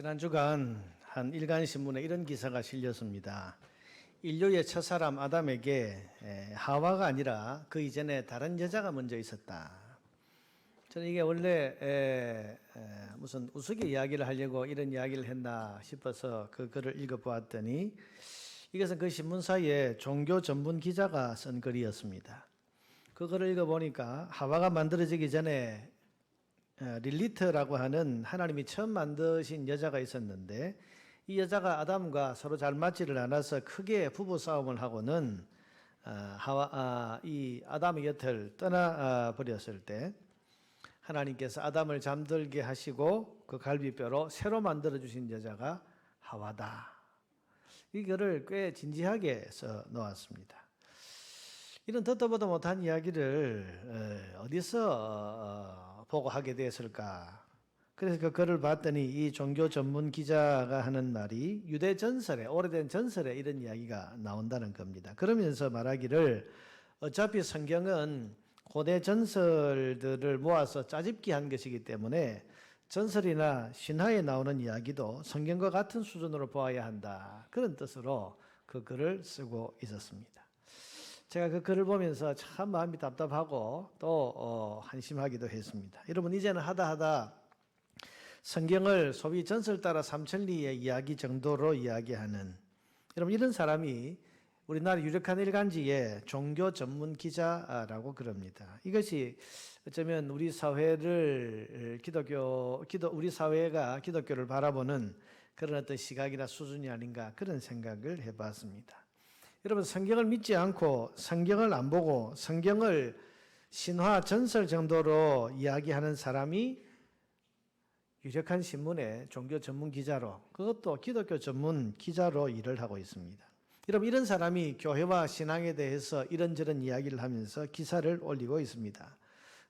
지난 주간 한 일간 신문에 이런 기사가 실렸습니다. 인류의 첫사람 아담에게 하와가 아니라 그 이전에 다른 여자가 먼저 있었다. 저는 이게 원래 무슨 우스개 이야기를 하려고 이런 이야기를 했나 싶어서 그 글을 읽어보았더니 이것은 그 신문사의 종교 전문 기자가 쓴 글이었습니다. 그 글을 읽어보니까 하와가 만들어지기 전에 릴리트라고 하는 하나님이 처음 만드신 여자가 있었는데 이 여자가 아담과 서로 잘 맞지를 않아서 크게 부부 싸움을 하고는 이 아담의 곁을 떠나 버렸을 때 하나님께서 아담을 잠들게 하시고 그 갈비뼈로 새로 만들어 주신 여자가 하와다. 이거를 꽤 진지하게 써 놓았습니다. 이런 듣도 보도 못한 이야기를 어디서 보고 하게 되었을까? 그래서 그 글을 봤더니 이 종교 전문 기자가 하는 말이 유대 전설에, 오래된 전설에 이런 이야기가 나온다는 겁니다. 그러면서 말하기를 어차피 성경은 고대 전설들을 모아서 짜집기 한 것이기 때문에 전설이나 신화에 나오는 이야기도 성경과 같은 수준으로 보아야 한다. 그런 뜻으로 그 글을 쓰고 있었습니다. 제가 그 글을 보면서 참 마음이 답답하고 또 한심하기도 했습니다. 여러분 이제는 하다 성경을 소위 전설 따라 삼천리의 이야기 정도로 이야기하는 여러분 이런 사람이 우리나라 유력한 일간지의 종교 전문 기자라고 그럽니다. 이것이 어쩌면 우리 사회를 우리 사회가 기독교를 바라보는 그런 어떤 시각이나 수준이 아닌가 그런 생각을 해봤습니다. 여러분 성경을 믿지 않고 성경을 안 보고 성경을 신화 전설 정도로 이야기하는 사람이 유력한 신문의 종교 전문 기자로 그것도 기독교 전문 기자로 일을 하고 있습니다. 여러분 이런 사람이 교회와 신앙에 대해서 이런저런 이야기를 하면서 기사를 올리고 있습니다.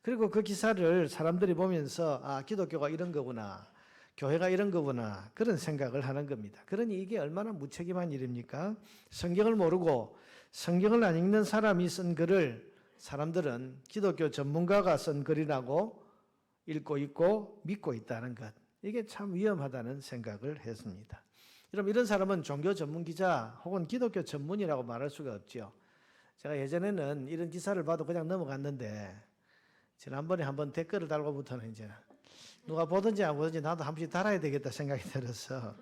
그리고 그 기사를 사람들이 보면서 기독교가 이런 거구나. 교회가 이런 거구나 그런 생각을 하는 겁니다. 그러니 이게 얼마나 무책임한 일입니까? 성경을 모르고 성경을 안 읽는 사람이 쓴 글을 사람들은 기독교 전문가가 쓴 글이라고 읽고 있고 믿고 있다는 것. 이게 참 위험하다는 생각을 했습니다. 여러분 이런 사람은 종교 전문 기자 혹은 기독교 전문이라고 말할 수가 없죠. 제가 예전에는 이런 기사를 봐도 그냥 넘어갔는데 지난번에 한번 댓글을 달고부터는 이제 누가 보든지 안 보든지 나도 한 번씩 달아야 되겠다 생각이 들어서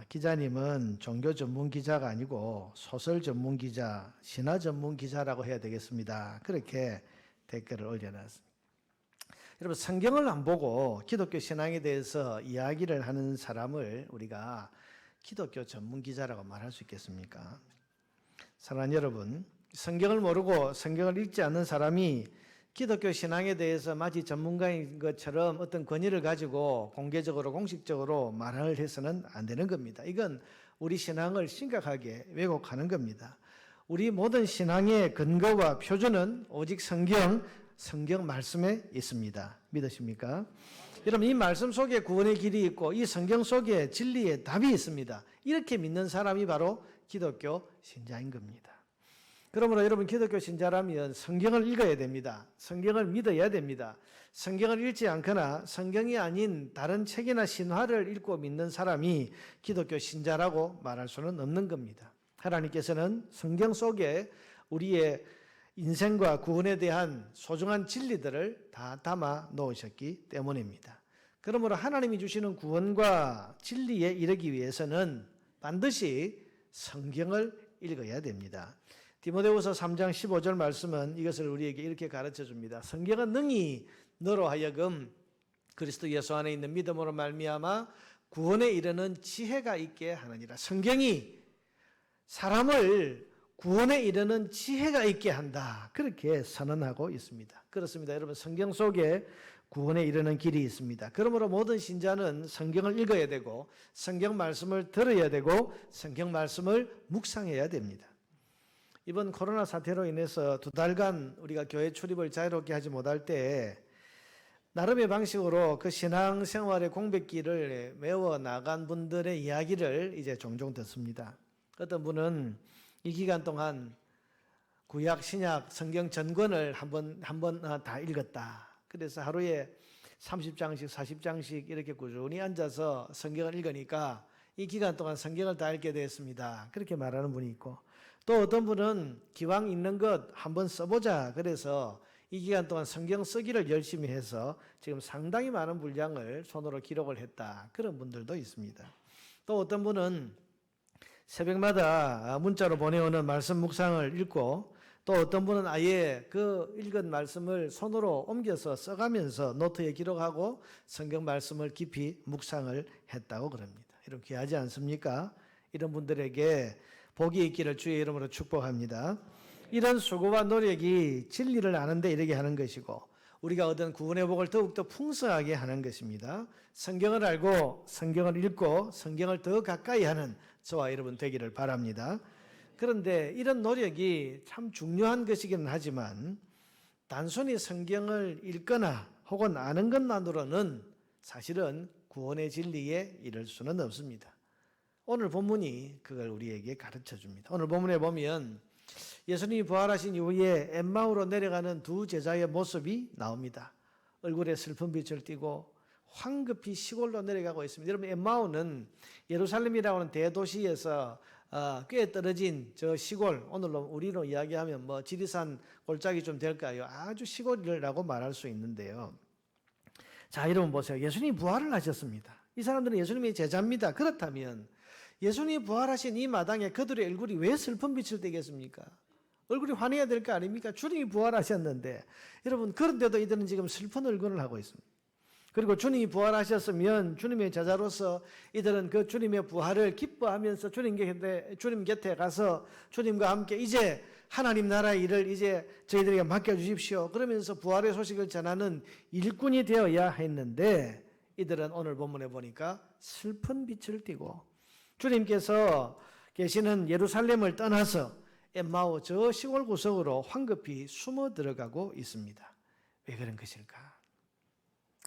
기자님은 종교 전문 기자가 아니고 소설 전문 기자, 신화 전문 기자라고 해야 되겠습니다. 그렇게 댓글을 올려놨습니다. 여러분 성경을 안 보고 기독교 신앙에 대해서 이야기를 하는 사람을 우리가 기독교 전문 기자라고 말할 수 있겠습니까? 사랑하는 여러분, 성경을 모르고 성경을 읽지 않는 사람이 기독교 신앙에 대해서 마치 전문가인 것처럼 어떤 권위를 가지고 공개적으로 공식적으로 말을 해서는 안 되는 겁니다. 이건 우리 신앙을 심각하게 왜곡하는 겁니다. 우리 모든 신앙의 근거와 표준은 오직 성경 말씀에 있습니다. 믿으십니까? 여러분 이 말씀 속에 구원의 길이 있고 이 성경 속에 진리의 답이 있습니다. 이렇게 믿는 사람이 바로 기독교 신자인 겁니다. 그러므로 여러분 기독교 신자라면 성경을 읽어야 됩니다. 성경을 믿어야 됩니다. 성경을 읽지 않거나 성경이 아닌 다른 책이나 신화를 읽고 믿는 사람이 기독교 신자라고 말할 수는 없는 겁니다. 하나님께서는 성경 속에 우리의 인생과 구원에 대한 소중한 진리들을 다 담아 놓으셨기 때문입니다. 그러므로 하나님이 주시는 구원과 진리에 이르기 위해서는 반드시 성경을 읽어야 됩니다. 디모데후서 3장 15절 말씀은 이것을 우리에게 이렇게 가르쳐 줍니다. 성경은 능히 너로 하여금 그리스도 예수 안에 있는 믿음으로 말미암아 구원에 이르는 지혜가 있게 하느니라. 성경이 사람을 구원에 이르는 지혜가 있게 한다. 그렇게 선언하고 있습니다. 그렇습니다. 여러분 성경 속에 구원에 이르는 길이 있습니다. 그러므로 모든 신자는 성경을 읽어야 되고 성경 말씀을 들어야 되고 성경 말씀을 묵상해야 됩니다. 이번 코로나 사태로 인해서 2달간 우리가 교회 출입을 자유롭게 하지 못할 때 나름의 방식으로 그 신앙생활의 공백기를 메워 나간 분들의 이야기를 이제 종종 듣습니다. 어떤 분은 이 기간 동안 구약, 신약, 성경 전권을 한번 다 읽었다. 그래서 하루에 30장씩 40장씩 이렇게 꾸준히 앉아서 성경을 읽으니까 이 기간 동안 성경을 다 읽게 됐습니다. 그렇게 말하는 분이 있고, 또 어떤 분은 기왕 읽는 것 한번 써보자 그래서 이 기간 동안 성경 쓰기를 열심히 해서 지금 상당히 많은 분량을 손으로 기록을 했다, 그런 분들도 있습니다. 또 어떤 분은 새벽마다 문자로 보내오는 말씀 묵상을 읽고, 또 어떤 분은 아예 그 읽은 말씀을 손으로 옮겨서 써가면서 노트에 기록하고 성경 말씀을 깊이 묵상을 했다고 그럽니다. 이런 귀하지 않습니까? 이런 분들에게 복이 있기를 주의 이름으로 축복합니다. 이런 수고와 노력이 진리를 아는 데 이르게 하는 것이고 우리가 얻은 구원의 복을 더욱더 풍성하게 하는 것입니다. 성경을 알고 성경을 읽고 성경을 더 가까이 하는 저와 여러분 되기를 바랍니다. 그런데 이런 노력이 참 중요한 것이기는 하지만 단순히 성경을 읽거나 혹은 아는 것만으로는 사실은 구원의 진리에 이를 수는 없습니다. 오늘 본문이 그걸 우리에게 가르쳐 줍니다. 오늘 본문에 보면 예수님이 부활하신 이후에 엠마오로 내려가는 두 제자의 모습이 나옵니다. 얼굴에 슬픈 빛을 띠고 황급히 시골로 내려가고 있습니다. 여러분, 엠마오는 예루살렘이라고 하는 대도시에서 꽤 떨어진 저 시골, 오늘로 우리로 이야기하면 뭐 지리산 골짜기 좀 될까요? 아주 시골이라고 말할 수 있는데요. 자, 여러분 보세요. 예수님이 부활을 하셨습니다. 이 사람들은 예수님의 제자입니다. 그렇다면 예수님이 부활하신 이 마당에 그들의 얼굴이 왜 슬픈 빛을 띠겠습니까? 얼굴이 환해야 될 거 아닙니까? 주님이 부활하셨는데. 여러분, 그런데도 이들은 지금 슬픈 얼굴을 하고 있습니다. 그리고 주님이 부활하셨으면 주님의 제자로서 이들은 그 주님의 부활을 기뻐하면서 주님 곁에 가서 주님과 함께 이제 하나님 나라의 일을 이제 저희들에게 맡겨주십시오, 그러면서 부활의 소식을 전하는 일꾼이 되어야 했는데 이들은 오늘 본문에 보니까 슬픈 빛을 띠고 주님께서 계시는 예루살렘을 떠나서 엠마오 저 시골 구석으로 황급히 숨어 들어가고 있습니다. 왜 그런 것일까?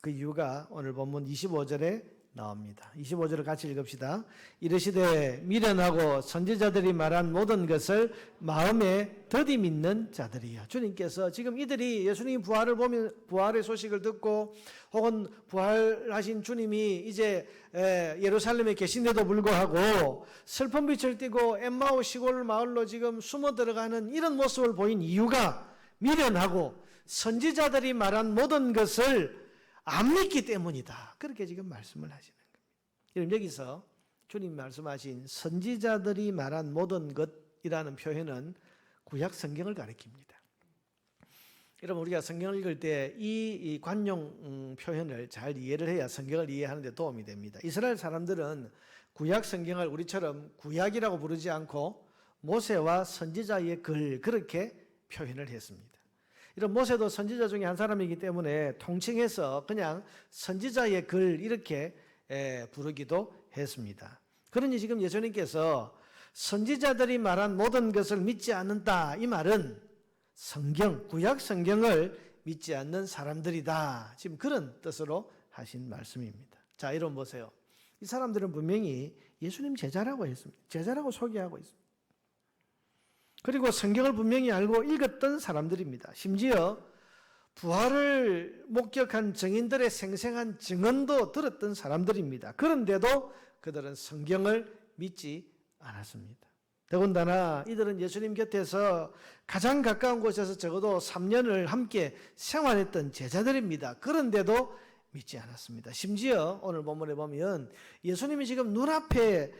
그 이유가 오늘 본문 25절에 나옵니다. 25절을 같이 읽읍시다. 이르시되 미련하고 선지자들이 말한 모든 것을 마음에 더디 믿는 자들이여. 주님께서 지금 이들이 예수님 부활을 보면 부활의 소식을 듣고 혹은 부활하신 주님이 이제 예루살렘에 계신데도 불구하고 슬픈 빛을 띠고 엠마오 시골 마을로 지금 숨어 들어가는 이런 모습을 보인 이유가 미련하고 선지자들이 말한 모든 것을 안 믿기 때문이다, 그렇게 지금 말씀을 하시는 겁니다. 여러분, 여기서 주님 말씀하신 선지자들이 말한 모든 것이라는 표현은 구약 성경을 가리킵니다. 여러분, 우리가 성경을 읽을 때 이 관용 표현을 잘 이해를 해야 성경을 이해하는 데 도움이 됩니다. 이스라엘 사람들은 구약 성경을 우리처럼 구약이라고 부르지 않고 모세와 선지자의 글, 그렇게 표현을 했습니다. 이런 모세도 선지자 중에 한 사람이기 때문에 통칭해서 그냥 선지자의 글 이렇게 부르기도 했습니다. 그러니 지금 예수님께서 선지자들이 말한 모든 것을 믿지 않는다, 이 말은 성경, 구약 성경을 믿지 않는 사람들이다, 지금 그런 뜻으로 하신 말씀입니다. 자, 여러분 보세요. 이 사람들은 분명히 예수님 제자라고 했습니다. 제자라고 소개하고 있습니다. 그리고 성경을 분명히 알고 읽었던 사람들입니다. 심지어 부활을 목격한 증인들의 생생한 증언도 들었던 사람들입니다. 그런데도 그들은 성경을 믿지 않았습니다. 더군다나 이들은 예수님 곁에서 가장 가까운 곳에서 적어도 3년을 함께 생활했던 제자들입니다. 그런데도 믿지 않았습니다. 심지어 오늘 본문에 보면 예수님이 지금 눈앞에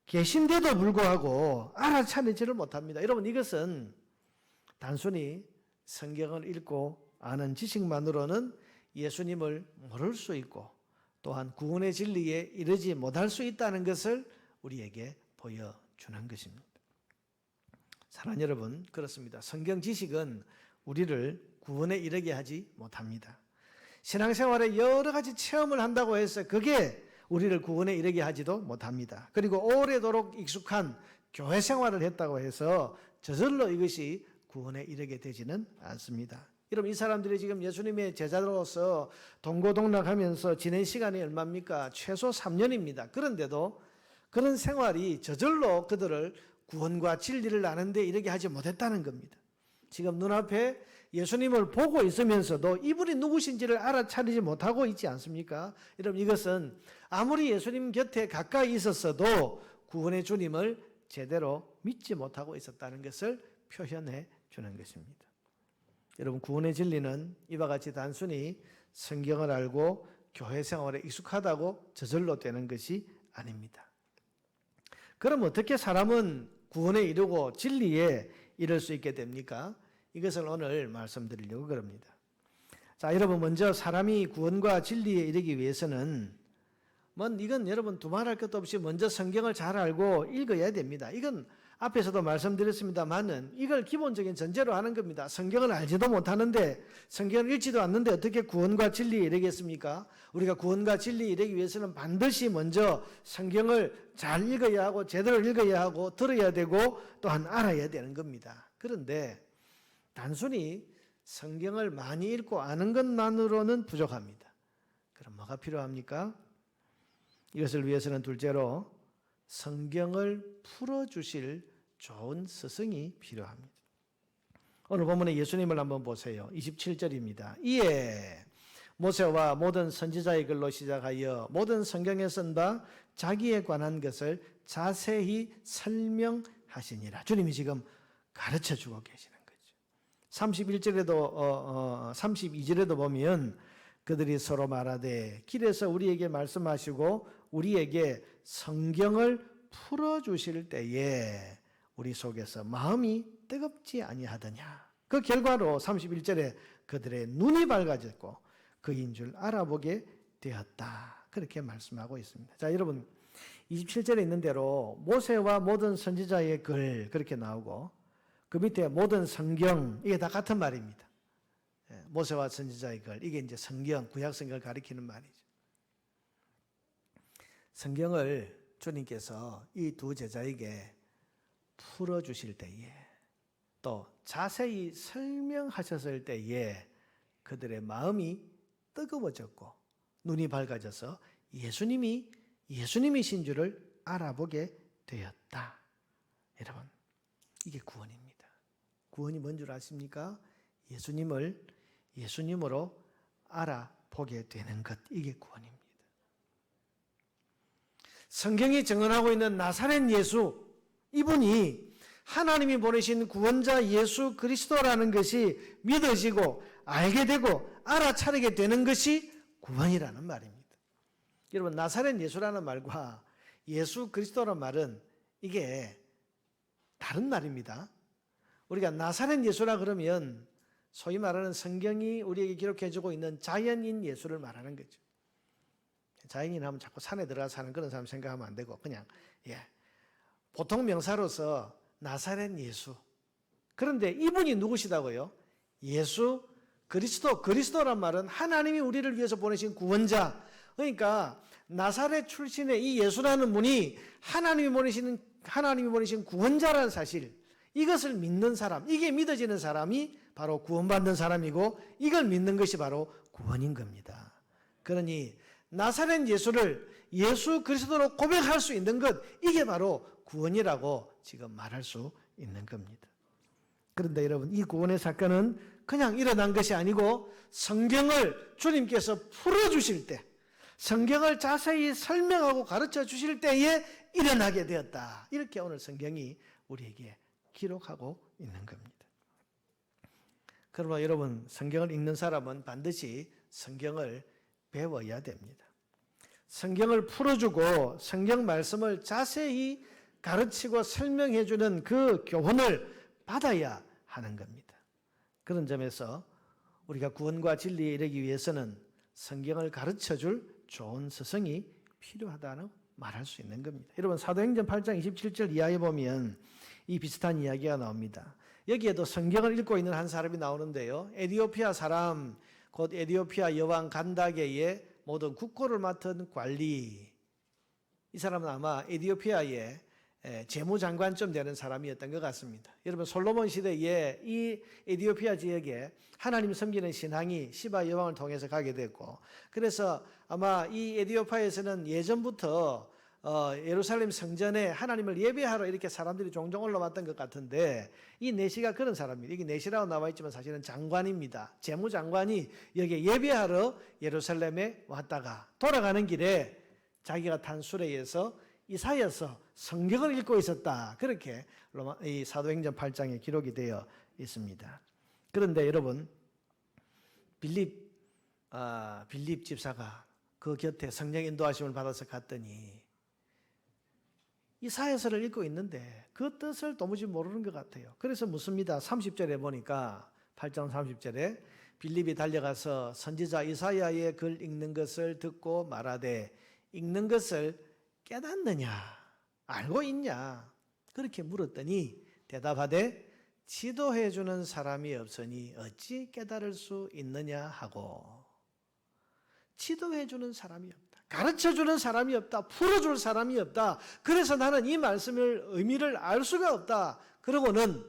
계신데도 불구하고 알아차리지를 못합니다. 여러분, 이것은 단순히 성경을 읽고 아는 지식만으로는 예수님을 모를 수 있고 또한 구원의 진리에 이르지 못할 수 있다는 것을 우리에게 보여주는 것입니다. 사랑하는 여러분, 그렇습니다. 성경 지식은 우리를 구원에 이르게 하지 못합니다. 신앙생활에 여러 가지 체험을 한다고 해서 그게 우리를 구원에 이르게 하지도 못합니다. 그리고 오래도록 익숙한 교회 생활을 했다고 해서 저절로 이것이 구원에 이르게 되지는 않습니다. 여러분, 이 사람들이 지금 예수님의 제자로서 동고동락하면서 지낸 시간이 얼마입니까? 최소 3년입니다. 그런데도 그런 생활이 저절로 그들을 구원과 진리를 아는 데 이르게 하지 못했다는 겁니다. 지금 눈앞에 예수님을 보고 있으면서도 이분이 누구신지를 알아차리지 못하고 있지 않습니까? 여러분, 이것은 아무리 예수님 곁에 가까이 있었어도 구원의 주님을 제대로 믿지 못하고 있었다는 것을 표현해 주는 것입니다. 여러분, 구원의 진리는 이와 같이 단순히 성경을 알고 교회 생활에 익숙하다고 저절로 되는 것이 아닙니다. 그럼 어떻게 사람은 구원에 이르고 진리에 이를 수 있게 됩니까? 이것을 오늘 말씀드리려고 그럽니다. 자, 여러분, 먼저 사람이 구원과 진리에 이르기 위해서는 이건 여러분 두말할 것도 없이 먼저 성경을 잘 알고 읽어야 됩니다. 이건 앞에서도 말씀드렸습니다만은 이걸 기본적인 전제로 하는 겁니다. 성경을 알지도 못하는데, 성경을 읽지도 않는데 어떻게 구원과 진리에 이르겠습니까? 우리가 구원과 진리에 이르기 위해서는 반드시 먼저 성경을 잘 읽어야 하고 제대로 읽어야 하고 들어야 되고 또한 알아야 되는 겁니다. 그런데 단순히 성경을 많이 읽고 아는 것만으로는 부족합니다. 그럼 뭐가 필요합니까? 이것을 위해서는 둘째로 성경을 풀어주실 좋은 스승이 필요합니다. 오늘 본문에 예수님을 한번 보세요. 27절입니다. 이에 모세와 모든 선지자의 글로 시작하여 모든 성경에 쓴 바 자기에 관한 것을 자세히 설명하시니라. 주님이 지금 가르쳐주고 계시는 거죠. 31절에도 32절에도 보면 그들이 서로 말하되 길에서 우리에게 말씀하시고 우리에게 성경을 풀어주실 때에 우리 속에서 마음이 뜨겁지 아니하더냐. 그 결과로 31절에 그들의 눈이 밝아졌고 그인 줄 알아보게 되었다. 그렇게 말씀하고 있습니다. 자, 여러분, 27절에 있는 대로 모세와 모든 선지자의 글 그렇게 나오고 그 밑에 모든 성경, 이게 다 같은 말입니다. 모세와 선지자의 글, 이게 이제 성경, 구약 성경을 가리키는 말이죠. 성경을 주님께서 이 두 제자에게 풀어주실 때에 또 자세히 설명하셨을 때에 그들의 마음이 뜨거워졌고 눈이 밝아져서 예수님이신 줄을 알아보게 되었다. 여러분, 이게 구원입니다. 구원이 뭔 줄 아십니까? 예수님으로 알아보게 되는 것, 이게 구원입니다. 성경이 증언하고 있는 나사렛 예수, 이분이 하나님이 보내신 구원자 예수 그리스도라는 것이 믿어지고 알게 되고 알아차리게 되는 것이 구원이라는 말입니다. 여러분, 나사렛 예수라는 말과 예수 그리스도라는 말은 이게 다른 말입니다. 우리가 나사렛 예수라 그러면 소위 말하는 성경이 우리에게 기록해주고 있는 자연인 예수를 말하는 거죠. 자연인 하면 자꾸 산에 들어가 사는 그런 사람 생각하면 안 되고 그냥 보통 명사로서 나사렛 예수. 그런데 이분이 누구시다고요? 예수 그리스도란 말은 하나님이 우리를 위해서 보내신 구원자. 그러니까 나사렛 출신의 이 예수라는 분이 하나님이 보내신 구원자라는 사실, 이것을 믿는 사람, 이게 믿어지는 사람이 바로 구원받는 사람이고 이걸 믿는 것이 바로 구원인 겁니다. 그러니 나사렛 예수를 예수 그리스도로 고백할 수 있는 것, 이게 바로 구원이라고 지금 말할 수 있는 겁니다. 그런데 여러분, 이 구원의 사건은 그냥 일어난 것이 아니고 성경을 주님께서 풀어주실 때, 성경을 자세히 설명하고 가르쳐 주실 때에 일어나게 되었다. 이렇게 오늘 성경이 우리에게 기록하고 있는 겁니다. 그러나 여러분, 성경을 읽는 사람은 반드시 성경을 배워야 됩니다. 성경을 풀어주고 성경 말씀을 자세히 가르치고 설명해주는 그 교훈을 받아야 하는 겁니다. 그런 점에서 우리가 구원과 진리에 이르기 위해서는 성경을 가르쳐줄 좋은 스승이 필요하다는 말할 수 있는 겁니다. 여러분, 사도행전 8장 27절 이하에 보면 이 비슷한 이야기가 나옵니다. 여기에도 성경을 읽고 있는 한 사람이 나오는데요. 에디오피아 사람, 곧 에디오피아 여왕 간다게의 모든 국고를 맡은 관리, 이 사람은 아마 에디오피아의 재무장관쯤 되는 사람이었던 것 같습니다. 여러분, 솔로몬 시대에 이 에디오피아 지역에 하나님 섬기는 신앙이 시바 여왕을 통해서 가게 됐고, 그래서 아마 이 에디오피아에서는 예전부터 예루살렘 성전에 하나님을 예배하러 이렇게 사람들이 종종 올라왔던 것 같은데 이 내시가 그런 사람입니다. 이게 내시라고 나와 있지만 사실은 장관입니다. 재무장관이 여기에 예배하러 예루살렘에 왔다가 돌아가는 길에 자기가 탄 수레에서 이사야서 성경을 읽고 있었다. 그렇게 이 사도행전 8장에 기록이 되어 있습니다. 그런데 여러분 빌립 집사가 그 곁에 성령 인도하심을 받아서 갔더니 이사야서를 읽고 있는데 그 뜻을 도무지 모르는 것 같아요. 그래서 묻습니다. 30절에 보니까 8장 30절에 빌립이 달려가서 선지자 이사야의 글 읽는 것을 듣고 말하되 읽는 것을 깨닫느냐 알고 있냐 그렇게 물었더니 대답하되 지도해 주는 사람이 없으니 어찌 깨달을 수 있느냐 하고 지도해 주는 사람이 없다. 가르쳐 주는 사람이 없다. 풀어줄 사람이 없다. 그래서 나는 이 말씀을 의미를 알 수가 없다. 그러고는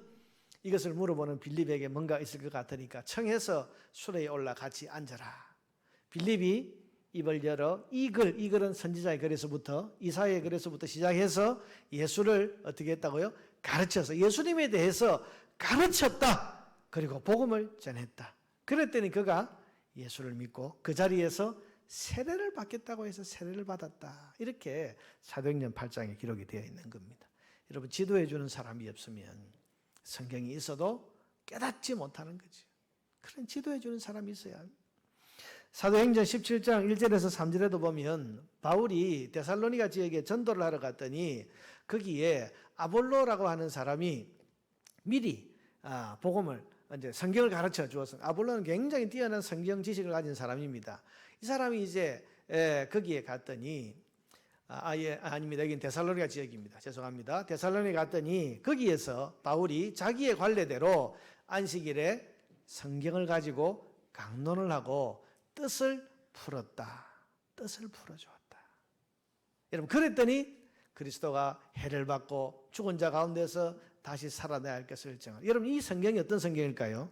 이것을 물어보는 빌립에게 뭔가 있을 것 같으니까 청해서 수레에 올라 같이 앉아라. 빌립이 입을 열어 이 글은 선지자의 글에서부터 이사야의 글에서부터 시작해서 예수를 어떻게 했다고요? 가르쳐서 예수님에 대해서 가르쳤다. 그리고 복음을 전했다. 그랬더니 그가 예수를 믿고 그 자리에서 세례를 받겠다고 해서 세례를 받았다. 이렇게 사도행전 8장에 기록이 되어 있는 겁니다. 여러분 지도해 주는 사람이 없으면 성경이 있어도 깨닫지 못하는 거죠. 그런 지도해 주는 사람이 있어야 합니다. 사도행전 17장 1절에서 3절에도 보면 바울이 데살로니가 지역에 전도를 하러 갔더니 거기에 아볼로라고 하는 사람이 미리 복음을 이제 성경을 가르쳐 주었습니다. 아볼로는 굉장히 뛰어난 성경 지식을 가진 사람입니다. 이 사람이 이제 거기에 갔더니 아닙니다. 여기는 데살로니가 지역입니다. 죄송합니다. 데살로니가 갔더니 거기에서 바울이 자기의 관례대로 안식일에 성경을 가지고 강론을 하고 뜻을 풀었다. 뜻을 풀어주었다. 여러분 그랬더니 그리스도가 해를 받고 죽은 자 가운데서 다시 살아나야 할 것을 정하라. 여러분 이 성경이 어떤 성경일까요?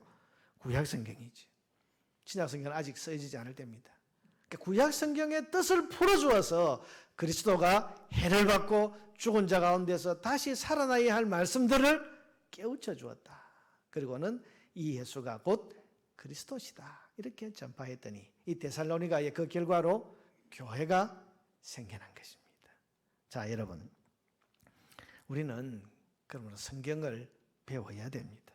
구약 성경이지. 신약 성경은 아직 써지지 않을 때입니다. 그러니까 구약 성경의 뜻을 풀어주어서 그리스도가 해를 받고 죽은 자 가운데서 다시 살아나야 할 말씀들을 깨우쳐 주었다. 그리고는 이 예수가 곧 그리스도시다. 이렇게 전파했더니 이 데살로니가의 그 결과로 교회가 생겨난 것입니다. 자, 여러분 우리는 그러므로 성경을 배워야 됩니다.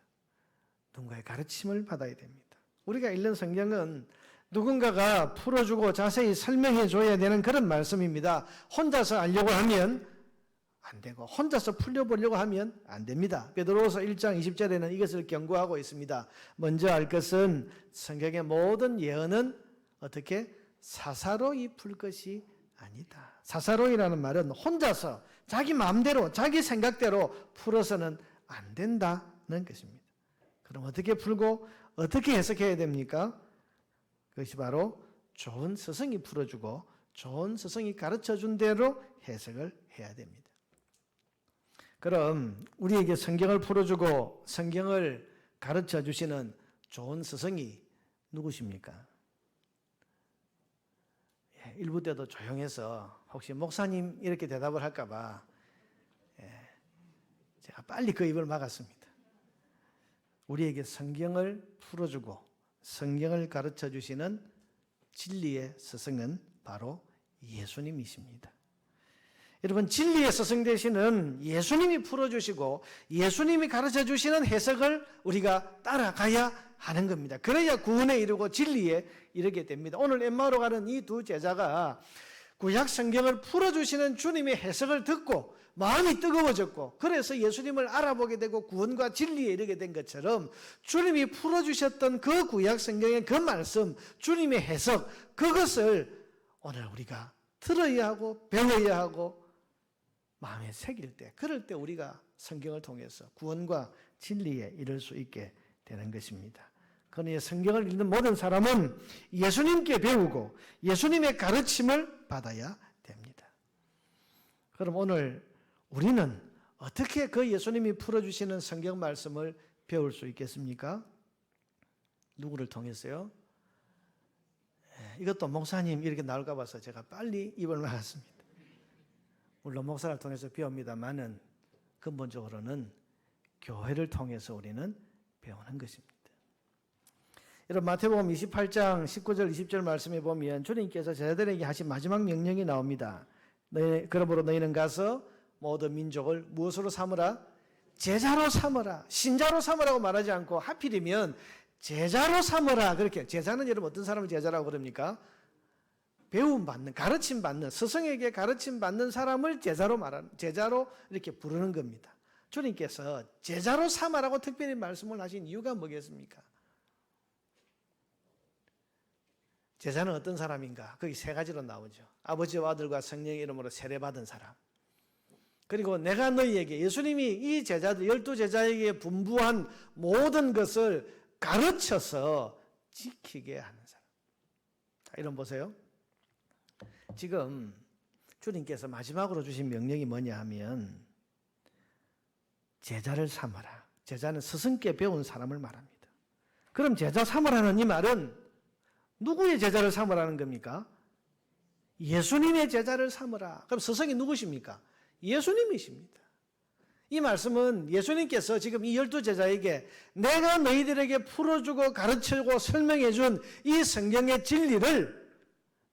누군가의 가르침을 받아야 됩니다. 우리가 읽는 성경은 누군가가 풀어주고 자세히 설명해 줘야 되는 그런 말씀입니다. 혼자서 알려고 하면 안 되고 혼자서 풀려보려고 하면 안 됩니다. 베드로후서 1장 20절에는 이것을 경고하고 있습니다. 먼저 알 것은 성경의 모든 예언은 어떻게 사사로이 풀 것이 아니다. 사사로이라는 말은 혼자서 자기 마음대로 자기 생각대로 풀어서는 안 된다는 것입니다. 그럼 어떻게 풀고 어떻게 해석해야 됩니까? 그것이 바로 좋은 스승이 풀어주고 좋은 스승이 가르쳐준 대로 해석을 해야 됩니다. 그럼 우리에게 성경을 풀어주고 성경을 가르쳐주시는 좋은 스승이 누구십니까? 일부 때도 조용해서 혹시 목사님 이렇게 대답을 할까봐 제가 빨리 그 입을 막았습니다. 우리에게 성경을 풀어주고 성경을 가르쳐 주시는 진리의 스승은 바로 예수님이십니다. 여러분 진리의 스승 되시는 예수님이 풀어주시고 예수님이 가르쳐 주시는 해석을 우리가 따라가야 하는 겁니다. 그래야 구원에 이르고 진리에 이르게 됩니다. 오늘 엠마오로 가는 이 두 제자가 구약 성경을 풀어주시는 주님의 해석을 듣고 마음이 뜨거워졌고 그래서 예수님을 알아보게 되고 구원과 진리에 이르게 된 것처럼 주님이 풀어주셨던 그 구약 성경의 그 말씀, 주님의 해석, 그것을 오늘 우리가 들어야 하고 배워야 하고 마음에 새길 때, 그럴 때 우리가 성경을 통해서 구원과 진리에 이를 수 있게 되는 것입니다. 그러니 성경을 읽는 모든 사람은 예수님께 배우고 예수님의 가르침을 받아야 됩니다. 그럼 오늘 우리는 어떻게 그 예수님이 풀어주시는 성경 말씀을 배울 수 있겠습니까? 누구를 통해서요? 이것도 목사님 이렇게 나올까 봐서 제가 빨리 입을 막았습니다. 물론 목사를 통해서 배웁니다만은 근본적으로는 교회를 통해서 우리는 배우는 것입니다. 여러분 마태복음 28장 19절 20절 말씀에 보면 주님께서 제자들에게 하신 마지막 명령이 나옵니다. 그러므로 너희는 가서 모든 민족을 무엇으로 삼으라? 제자로 삼으라. 신자로 삼으라고 말하지 않고 하필이면 제자로 삼으라. 그렇게. 제자는 여러분 어떤 사람을 제자라고 그럽니까? 배움받는, 가르침받는, 스승에게 가르침받는 사람을 제자로 이렇게 부르는 겁니다. 주님께서 제자로 삼으라고 특별히 말씀을 하신 이유가 뭐겠습니까? 제자는 어떤 사람인가? 거기 세 가지로 나오죠. 아버지와 아들과 성령의 이름으로 세례받은 사람. 그리고 내가 너희에게, 예수님이 이 제자들, 12제자에게 분부한 모든 것을 가르쳐서 지키게 하는 사람. 자, 이런 보세요. 지금 주님께서 마지막으로 주신 명령이 뭐냐 하면 제자를 삼아라. 제자는 스승께 배운 사람을 말합니다. 그럼 제자 삼으라는 이 말은 누구의 제자를 삼으라는 겁니까? 예수님의 제자를 삼으라. 그럼 스승이 누구십니까? 예수님이십니다. 이 말씀은 예수님께서 지금 이 12제자에게 내가 너희들에게 풀어주고 가르쳐주고 설명해준 이 성경의 진리를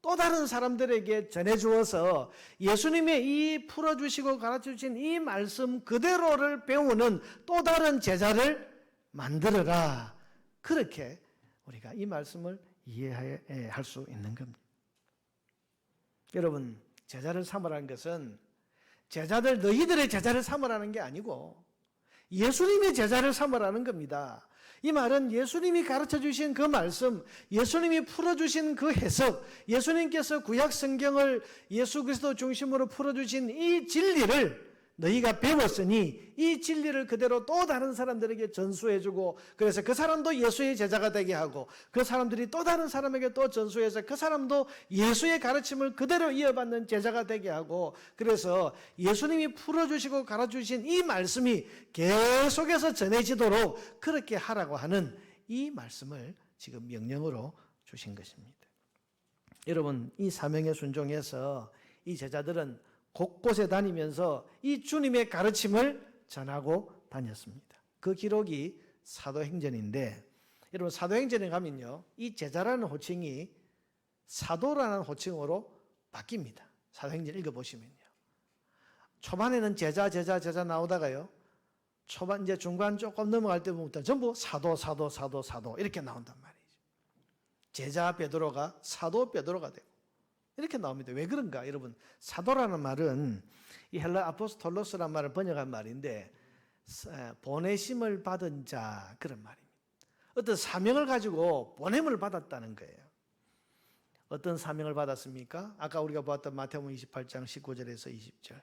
또 다른 사람들에게 전해주어서 예수님의 이 풀어주시고 가르쳐주신 이 말씀 그대로를 배우는 또 다른 제자를 만들어라. 그렇게 우리가 이 말씀을 이해할 수 있는 겁니다. 여러분, 제자를 삼으라는 것은 제자들, 너희들의 제자를 삼으라는 게 아니고 예수님의 제자를 삼으라는 겁니다. 이 말은 예수님이 가르쳐 주신 그 말씀, 예수님이 풀어주신 그 해석, 예수님께서 구약 성경을 예수 그리스도 중심으로 풀어주신 이 진리를 너희가 배웠으니 이 진리를 그대로 또 다른 사람들에게 전수해주고, 그래서 그 사람도 예수의 제자가 되게 하고 그 사람들이 또 다른 사람에게 또 전수해서 그 사람도 예수의 가르침을 그대로 이어받는 제자가 되게 하고, 그래서 예수님이 풀어주시고 가르쳐주신 이 말씀이 계속해서 전해지도록 그렇게 하라고 하는 이 말씀을 지금 명령으로 주신 것입니다. 여러분, 이 사명에 순종해서 이 제자들은 곳곳에 다니면서 이 주님의 가르침을 전하고 다녔습니다. 그 기록이 사도행전인데, 여러분 사도행전에 가면요, 이 제자라는 호칭이 사도라는 호칭으로 바뀝니다. 사도행전 읽어보시면요, 초반에는 제자 나오다가요, 초반 이제 중간 조금 넘어갈 때부터 전부 사도 이렇게 나온단 말이죠. 제자 베드로가 사도 베드로가 되고 이렇게 나옵니다. 왜 그런가? 여러분, 사도라는 말은 이 헬라 아포스톨로스라는 말을 번역한 말인데 보내심을 받은 자, 그런 말입니다. 어떤 사명을 가지고 보냄을 받았다는 거예요. 어떤 사명을 받았습니까? 아까 우리가 보았던 마태복음 28장 19절에서 20절.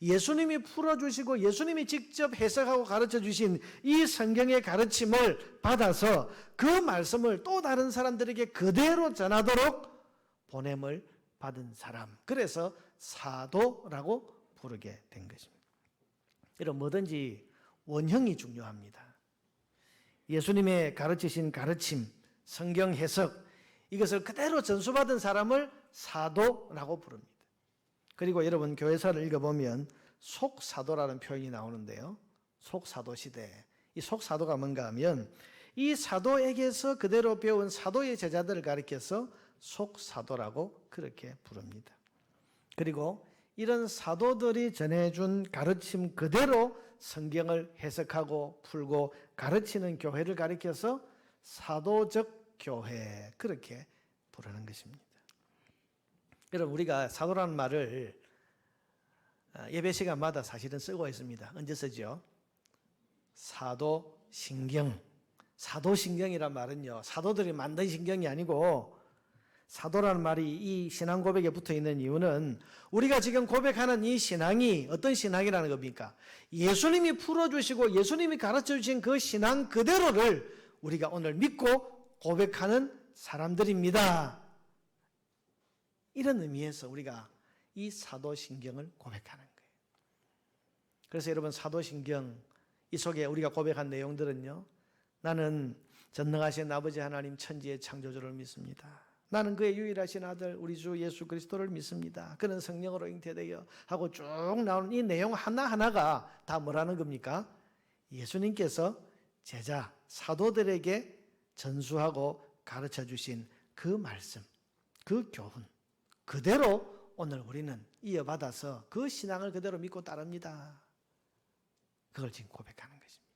예수님이 풀어주시고 예수님이 직접 해석하고 가르쳐주신 이 성경의 가르침을 받아서 그 말씀을 또 다른 사람들에게 그대로 전하도록 보냄을 받은 사람. 그래서 사도라고 부르게 된 것입니다. 이런 뭐든지 원형이 중요합니다. 예수님의 가르치신 가르침, 성경 해석, 이것을 그대로 전수받은 사람을 사도라고 부릅니다. 그리고 여러분 교회사를 읽어보면 속사도라는 표현이 나오는데요. 속사도 시대. 이 속사도가 뭔가 하면 이 사도에게서 그대로 배운 사도의 제자들을 가리켜서 속사도라고 그렇게 부릅니다. 그리고 이런 사도들이 전해준 가르침 그대로 성경을 해석하고 풀고 가르치는 교회를 가리켜서 사도적 교회, 그렇게 부르는 것입니다. 여러분, 우리가 사도라는 말을 예배 시간마다 사실은 쓰고 있습니다. 언제 쓰죠? 사도신경. 사도신경이란 말은요, 사도들이 만든 신경이 아니고, 사도라는 말이 이 신앙 고백에 붙어 있는 이유는 우리가 지금 고백하는 이 신앙이 어떤 신앙이라는 겁니까? 예수님이 풀어주시고 예수님이 가르쳐주신 그 신앙 그대로를 우리가 오늘 믿고 고백하는 사람들입니다. 이런 의미에서 우리가 이 사도신경을 고백하는 거예요. 그래서 여러분, 사도신경 이 속에 우리가 고백한 내용들은요, 나는 전능하신 아버지 하나님 천지의 창조주를 믿습니다. 나는 그의 유일하신 아들 우리 주 예수 그리스도를 믿습니다. 그는 성령으로 잉태되어 하고 쭉 나오는 이 내용 하나하나가 다 뭐라는 겁니까? 예수님께서 제자, 사도들에게 전수하고 가르쳐 주신 그 말씀, 그 교훈 그대로 오늘 우리는 이어받아서 그 신앙을 그대로 믿고 따릅니다. 그걸 지금 고백하는 것입니다.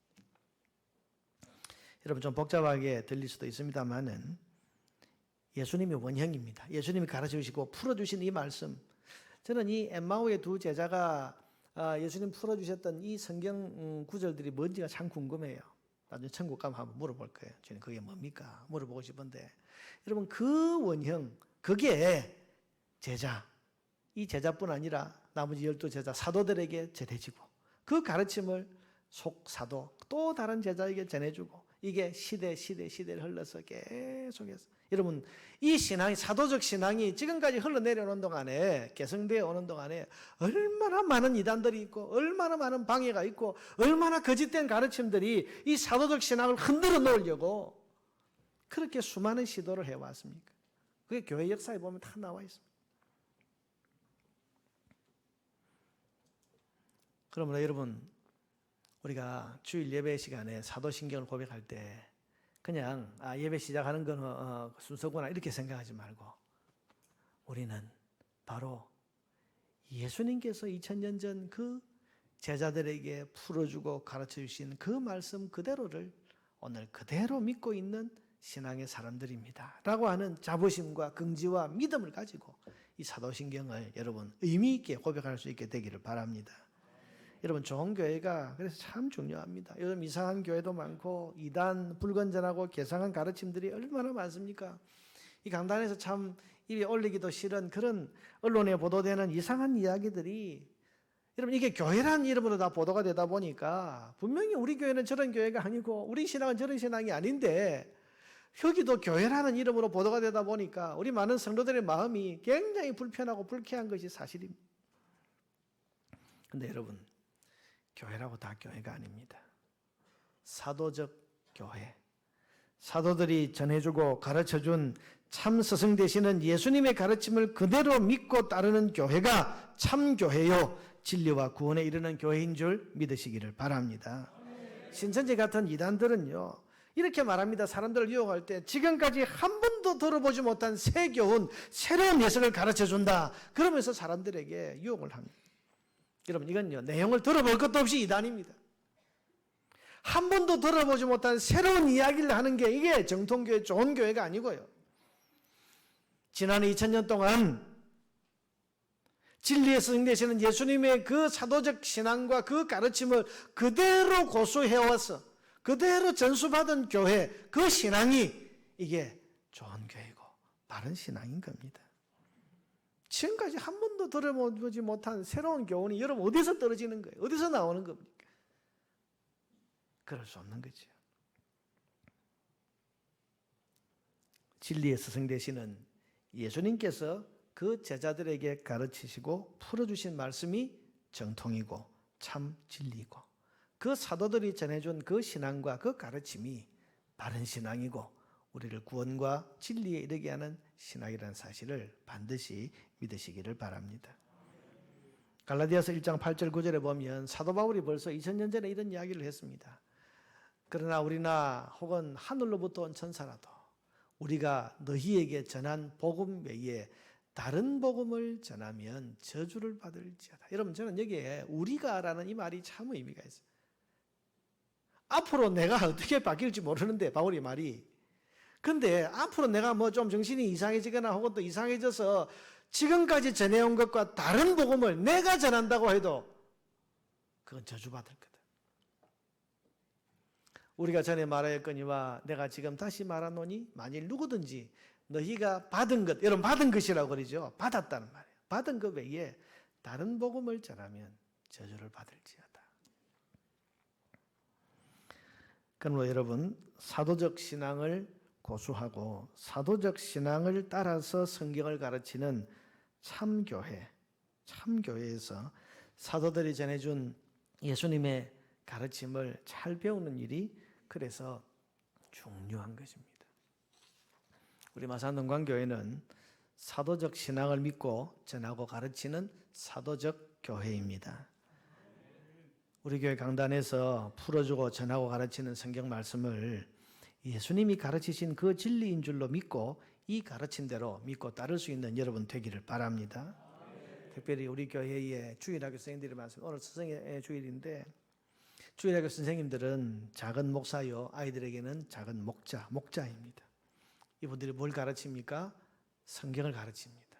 여러분 좀 복잡하게 들릴 수도 있습니다만은 예수님이 원형입니다. 예수님이 가르쳐 주시고 풀어주신 이 말씀, 저는 이 엠마오의 두 제자가 예수님 풀어주셨던 이 성경 구절들이 뭔지가 참 궁금해요. 나중에 천국 가면 한번 물어볼 거예요. 저는 그게 뭡니까? 물어보고 싶은데 여러분 그 원형, 그게 제자, 이 제자뿐 아니라 나머지 12제자 사도들에게 전해지고 그 가르침을 속사도 또 다른 제자에게 전해주고 이게 시대를 흘러서 계속해서 여러분 이 신앙이 사도적 신앙이 지금까지 흘러내려오는 동안에 개성되어 오는 동안에 얼마나 많은 이단들이 있고 얼마나 많은 방해가 있고 얼마나 거짓된 가르침들이 이 사도적 신앙을 흔들어 놓으려고 그렇게 수많은 시도를 해왔습니까? 그게 교회 역사에 보면 다 나와 있습니다. 그러므로 여러분 우리가 주일 예배 시간에 사도신경을 고백할 때 그냥 예배 시작하는 건 순서구나 이렇게 생각하지 말고 우리는 바로 예수님께서 2000년 전 그 제자들에게 풀어주고 가르쳐 주신 그 말씀 그대로를 오늘 그대로 믿고 있는 신앙의 사람들입니다 라고 하는 자부심과 긍지와 믿음을 가지고 이 사도신경을 여러분 의미 있게 고백할 수 있게 되기를 바랍니다. 여러분 좋은 교회가 그래서 참 중요합니다. 요즘 이상한 교회도 많고 이단 불건전하고 개상한 가르침들이 얼마나 많습니까? 이 강단에서 참 입에 올리기도 싫은 그런 언론에 보도되는 이상한 이야기들이 여러분 이게 교회라는 이름으로 다 보도가 되다 보니까 분명히 우리 교회는 저런 교회가 아니고 우리 신앙은 저런 신앙이 아닌데 여기도 교회라는 이름으로 보도가 되다 보니까 우리 많은 성도들의 마음이 굉장히 불편하고 불쾌한 것이 사실입니다. 그런데 여러분 교회라고 다 교회가 아닙니다. 사도적 교회, 사도들이 전해주고 가르쳐준 참 스승 되시는 예수님의 가르침을 그대로 믿고 따르는 교회가 참 교회요 진리와 구원에 이르는 교회인 줄 믿으시기를 바랍니다. 신천지 같은 이단들은요 이렇게 말합니다. 사람들을 유혹할 때 지금까지 한 번도 들어보지 못한 새 교훈, 새로운 예술을 가르쳐준다. 그러면서 사람들에게 유혹을 합니다. 여러분 이건요 내용을 들어볼 것도 없이 이단입니다. 한 번도 들어보지 못한 새로운 이야기를 하는 게 이게 정통교회 좋은 교회가 아니고요. 지난 2000년 동안 진리의 스승 되시는 예수님의 그 사도적 신앙과 그 가르침을 그대로 고수해와서 그대로 전수받은 교회 그 신앙이 이게 좋은 교회고 바른 신앙인 겁니다. 지금까지 한 번도 들어보지 못한 새로운 교훈이 여러분 어디서 떨어지는 거예요? 어디서 나오는 겁니까? 그럴 수 없는 거죠. 진리의 스승 되시는 예수님께서 그 제자들에게 가르치시고 풀어주신 말씀이 정통이고 참 진리고 그 사도들이 전해준 그 신앙과 그 가르침이 바른 신앙이고 우리를 구원과 진리에 이르게 하는 신앙이라는 사실을 반드시 믿으시기를 바랍니다. 갈라디아서 1장 8절 9절에 보면 사도 바울이 벌써 2000년 전에 이런 이야기를 했습니다. 그러나 우리나 혹은 하늘로부터 온 천사라도 우리가 너희에게 전한 복음 외에 다른 복음을 전하면 저주를 받을지어다. 여러분 저는 여기에 우리가라는 이 말이 참 의미가 있어요. 앞으로 내가 어떻게 바뀔지 모르는데 바울이 말이 근데 앞으로 내가 뭐 좀 정신이 이상해지거나 혹은 또 이상해져서 지금까지 전해온 것과 다른 복음을 내가 전한다고 해도 그건 저주받을 거다. 우리가 전에 말하였거니와 내가 지금 다시 말하노니 만일 누구든지 너희가 받은 것, 여러분 받은 것이라고 그러죠. 받았다는 말이에요. 받은 것 외에 다른 복음을 전하면 저주를 받을지어다. 그러므로 여러분 사도적 신앙을 고수하고 사도적 신앙을 따라서 성경을 가르치는 참교회, 참교회에서 사도들이 전해준 예수님의 가르침을 잘 배우는 일이 그래서 중요한 것입니다. 우리 마산동관교회는 사도적 신앙을 믿고 전하고 가르치는 사도적 교회입니다. 우리 교회 강단에서 풀어주고 전하고 가르치는 성경 말씀을 예수님이 가르치신 그 진리인 줄로 믿고 이 가르침대로 믿고 따를 수 있는 여러분 되기를 바랍니다. 특별히 우리 교회의 주일학교 선생님들이 많습니다. 오늘 스승의 주일인데 주일학교 선생님들은 작은 목사요, 아이들에게는 작은 목자입니다. 이분들이 뭘 가르칩니까? 성경을 가르칩니다.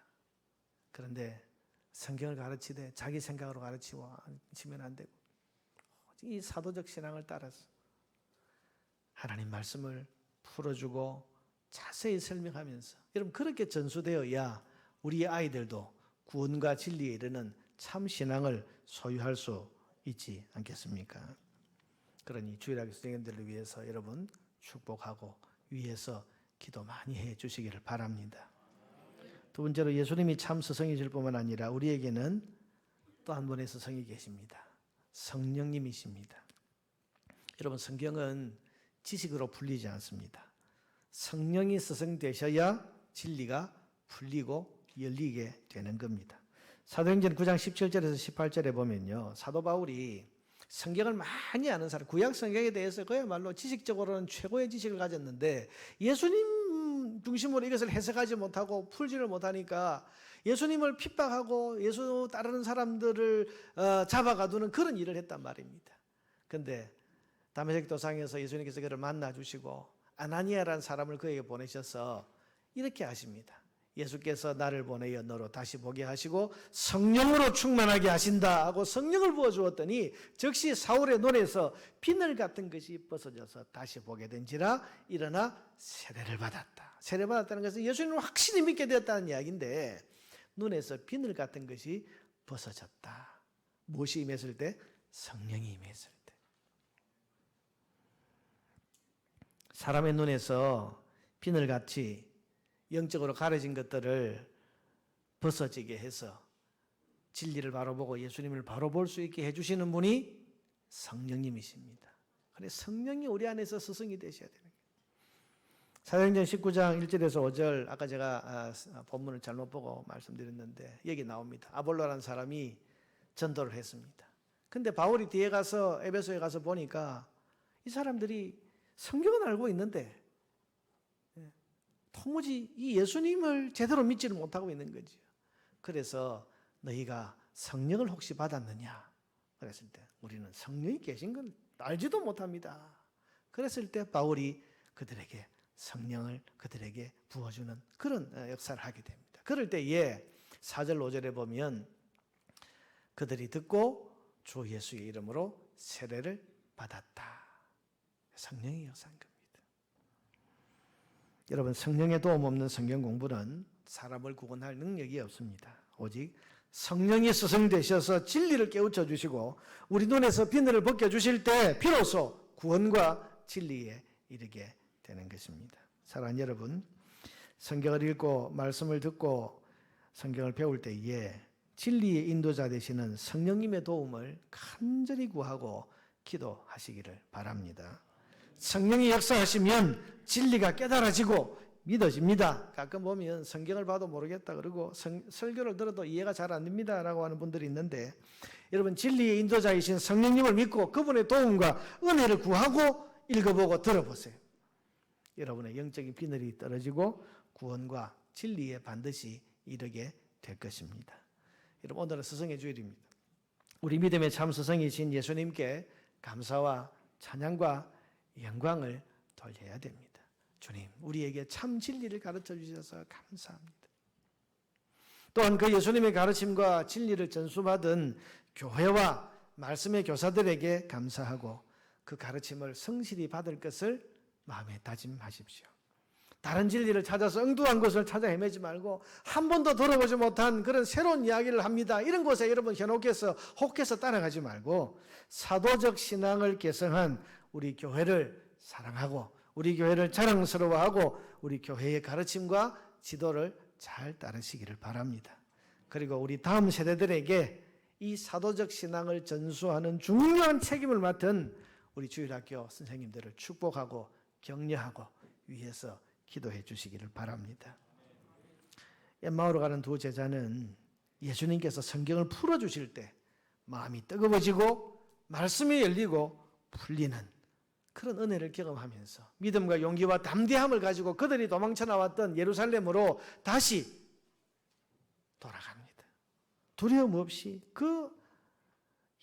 그런데 성경을 가르치되 자기 생각으로 가르치면 안 되고 이 사도적 신앙을 따라서 하나님 말씀을 풀어주고 자세히 설명하면서 여러분 그렇게 전수되어야 우리 아이들도 구원과 진리에 이르는 참 신앙을 소유할 수 있지 않겠습니까? 그러니 주일학교 선생님들을 위해서 여러분 축복하고 위해서 기도 많이 해 주시기를 바랍니다. 두 번째로 예수님이 참 스승이실 뿐만 아니라 우리에게는 또 한 분의 스승이 계십니다. 성령님이십니다. 여러분 성경은 지식으로 풀리지 않습니다. 성령이 스승 되셔야 진리가 풀리고 열리게 되는 겁니다. 사도행전 9장 17절에서 18절에 보면요. 사도 바울이 성경을 많이 아는 사람, 구약 성경에 대해서 그야말로 지식적으로는 최고의 지식을 가졌는데 예수님 중심으로 이것을 해석하지 못하고 풀지를 못하니까 예수님을 핍박하고 예수 따르는 사람들을 잡아가두는 그런 일을 했단 말입니다. 그런데 다메섹 도상에서 예수님께서 그를 만나 주시고 아나니아라는 사람을 그에게 보내셔서 이렇게 하십니다. 예수께서 나를 보내어 너로 다시 보게 하시고 성령으로 충만하게 하신다 하고 성령을 부어주었더니 즉시 사울의 눈에서 비늘 같은 것이 벗어져서 다시 보게 된지라 일어나 세례를 받았다. 세례 받았다는 것은 예수님을 확실히 믿게 되었다는 이야기인데 눈에서 비늘 같은 것이 벗어졌다. 무엇이 임했을 때? 성령이 임했을 때. 사람의 눈에서 비늘같이 영적으로 가려진 것들을 벗어지게 해서 진리를 바로 보고 예수님을 바로 볼 수 있게 해주시는 분이 성령님이십니다. 그래서 성령이 우리 안에서 스승이 되셔야 되는 거예요. 사도행전 19장 1절에서 5절 아까 제가 본문을 잘못 보고 말씀드렸는데 여기 나옵니다. 아볼로라는 사람이 전도를 했습니다. 근데 바울이 뒤에 가서 에베소에 가서 보니까 이 사람들이 성경은 알고 있는데 도무지 이 예수님을 제대로 믿지를 못하고 있는 거죠. 그래서 너희가 성령을 혹시 받았느냐? 그랬을 때 우리는 성령이 계신 건 알지도 못합니다. 그랬을 때 바울이 그들에게 성령을 그들에게 부어주는 그런 역사를 하게 됩니다. 그럴 때에 4절 5절에 보면 그들이 듣고 주 예수의 이름으로 세례를 받았다. 성령이 역사한 겁니다. 여러분 성령의 도움 없는 성경 공부는 사람을 구원할 능력이 없습니다. 오직 성령이 스승 되셔서 진리를 깨우쳐 주시고 우리 눈에서 비늘을 벗겨 주실 때 비로소 구원과 진리에 이르게 되는 것입니다. 사랑하는 여러분, 성경을 읽고 말씀을 듣고 성경을 배울 때에 진리의 인도자 되시는 성령님의 도움을 간절히 구하고 기도하시기를 바랍니다. 성령이 역사하시면 진리가 깨달아지고 믿어집니다. 가끔 보면 성경을 봐도 모르겠다 그러고 설교를 들어도 이해가 잘 안 됩니다 라고 하는 분들이 있는데 여러분 진리의 인도자이신 성령님을 믿고 그분의 도움과 은혜를 구하고 읽어보고 들어보세요. 여러분의 영적인 비늘이 떨어지고 구원과 진리에 반드시 이르게 될 것입니다. 여러분 오늘은 스승의 주일입니다. 우리 믿음의 참 스승이신 예수님께 감사와 찬양과 영광을 돌려야 됩니다. 주님, 우리에게 참 진리를 가르쳐 주셔서 감사합니다. 또한 그 예수님의 가르침과 진리를 전수받은 교회와 말씀의 교사들에게 감사하고 그 가르침을 성실히 받을 것을 마음에 다짐하십시오. 다른 진리를 찾아서 엉뚱한 것을 찾아 헤매지 말고 한 번도 들어보지 못한 그런 새로운 이야기를 합니다. 이런 곳에 여러분 혹해서 따라가지 말고 사도적 신앙을 개성한 우리 교회를 사랑하고 우리 교회를 자랑스러워하고 우리 교회의 가르침과 지도를 잘 따르시기를 바랍니다. 그리고 우리 다음 세대들에게 이 사도적 신앙을 전수하는 중요한 책임을 맡은 우리 주일학교 선생님들을 축복하고 격려하고 위해서 기도해 주시기를 바랍니다. 엠마오로 가는 두 제자는 예수님께서 성경을 풀어주실 때 마음이 뜨거워지고 말씀이 열리고 풀리는 그런 은혜를 경험하면서 믿음과 용기와 담대함을 가지고 그들이 도망쳐 나왔던 예루살렘으로 다시 돌아갑니다. 두려움 없이 그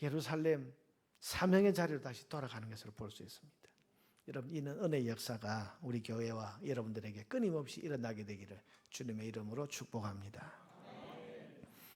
예루살렘 사명의 자리로 다시 돌아가는 것을 볼 수 있습니다. 여러분, 이는 은혜의 역사가 우리 교회와 여러분들에게 끊임없이 일어나게 되기를 주님의 이름으로 축복합니다.